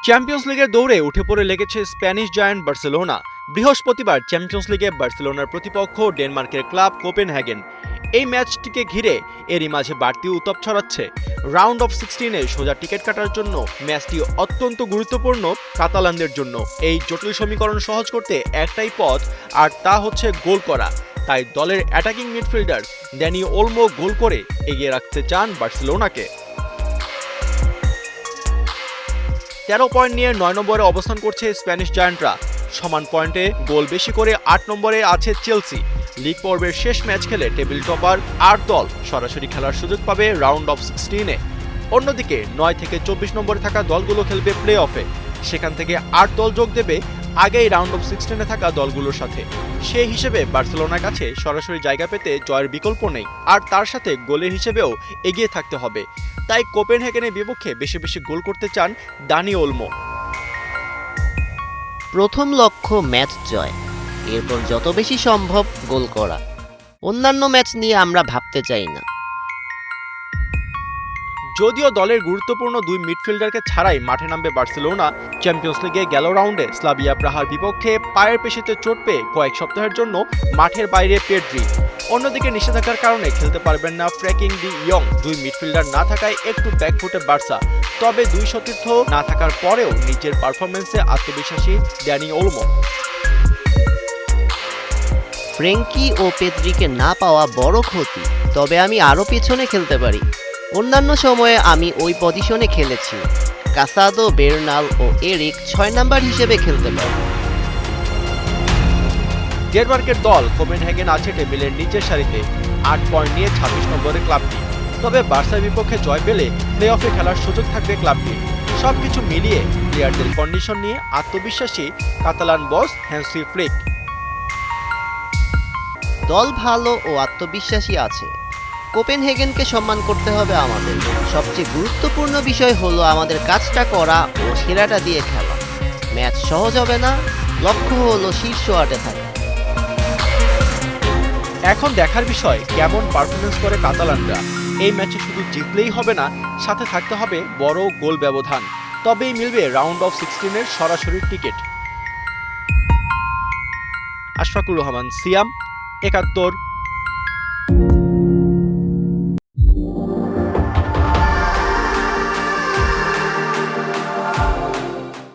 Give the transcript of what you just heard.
Champions লিগের দৌড়ে উঠে পড়ে লেগেছে স্প্যানিশ জায়ান্ট বার্সেলোনা। বৃহস্পতিবার চ্যাম্পিয়ন্স লিগে বার্সেলোনার প্রতিপক্ষ ডেনমার্কের ক্লাব কোপেনহেগেন। এই ম্যাচটিকে ঘিরে এরই মাঝে বাড়তি উত্তাপ ছড়াচ্ছে। রাউন্ড অফ 16-এ সোজা টিকিট কাটার জন্য ম্যাচটি অত্যন্ত গুরুত্বপূর্ণ কাতালানদের জন্য। এই জটিল সমীকরণ সহজ করতে একটাই পথ, আর তা হচ্ছে গোল করা। তাই দলের অ্যাটাকিং মিডফিল্ডার ড্যানি ওলমো গোল করে এগিয়ে রাখতে চান বার্সেলোনাকে। 13 পয়েন্ট নিয়ে 9 নম্বরে অবস্থান করছে স্প্যানিশ জায়ান্টরা। সমান পয়েন্টে গোল বেশি করে 8 নম্বরে আছে চেলসি। লিগ পর্বের শেষ ম্যাচ খেলে টেবিল টপার 8 দল সরাসরি খেলার সুযোগ পাবে রাউন্ড অফ 16-এ। অন্যদিকে 9 থেকে 24 নম্বরে থাকা দলগুলো খেলবে প্লে অফে। সেখান থেকে 8 দল যোগ দেবে আগেই রাউন্ড অফ 16-এ থাকা দলগুলোর সাথে। সেই হিসেবে বার্সেলোনার কাছে সরাসরি জায়গা পেতে জয়ের বিকল্প নেই, আর তার সাথে গোলের হিসেবেও এগিয়ে থাকতে হবে। তাই কোপেনহেগেনের বিপক্ষে বেশি বেশি গোল করতে চান দানি ওলমো। প্রথম লক্ষ্য ম্যাচ জয়, এরপর যত বেশি সম্ভব গোল করা। অন্যান্য ম্যাচ নিয়ে আমরা ভাবতে চাই না। যদিও দলের গুরুত্বপূর্ণ দুই মিডফিল্ডারকে ছাড়াই মাঠে নামবে বার্সেলোনা, চ্যাম্পিয়ন্স লিগে গেল রাউন্ডে স্লাভিয়া প্রাহার বিপক্ষে পায়ের পেশিতে চোট পেয়ে কয়েক সপ্তাহের জন্য মাঠের বাইরে পেড্রি। অন্যদিকে নিষেধাজ্ঞার কারণে খেলতে পারবেন না ফ্র্যাঙ্কি ডি ইয়ং। দুই মিডফিল্ডার না থাকায় একটু ব্যাকফুটে বার্সা। তবে দুই সতীর্থ না থাকার পরেও নিজের পারফরমেন্সে আত্মবিশ্বাসী ড্যানি ওলমো। ফ্র্যাঙ্কি ও পেদ্রিকে না পাওয়া বড় ক্ষতি, তবে আমি আরও পেছনে খেলতে পারি। অন্যান্য সময়ে আমি ওই পজিশনে খেলেছি। কাসাদো, বেরনাল ও এরিক 6 নাম্বার হিসেবে খেলতে পারে। ডেনমার্কের দল কোপেনহেগেন আছে টেবিলের নিচের সারিতে 8 পয়েন্ট নিয়ে 26 নম্বরে ক্লাবটি। তবে বার্সার বিপক্ষে জয় পেলে প্লে অফে খেলার সুযোগ থাকবে ক্লাবটির। সবকিছু মিলিয়ে প্লেয়ারদের কন্ডিশন নিয়ে আত্মবিশ্বাসী কাতালান বস হ্যান্সি ফ্লিক। দল ভালো ও আত্মবিশ্বাসী আছে। কোপেনহেগেনকে সম্মান করতে হবে আমাদের। সবচেয়ে গুরুত্বপূর্ণ বিষয় হলো আমাদের কাজটা করা ও সেরাটা দিয়ে খেলা। ম্যাচ সহজ হবে না, লক্ষ্য হলো শীর্ষ 8-এ থাকা। এখন দেখার বিষয় কেমন পারফরমেন্স করে কাতালানরা। এই ম্যাচে শুধু জিতলেই হবে না, সাথে থাকতে হবে বড় গোল ব্যবধান। তবেই মিলবে রাউন্ড অফ 16-এর সরাসরি টিকিট। আশফাকুর রহমান, সিয়াম, 71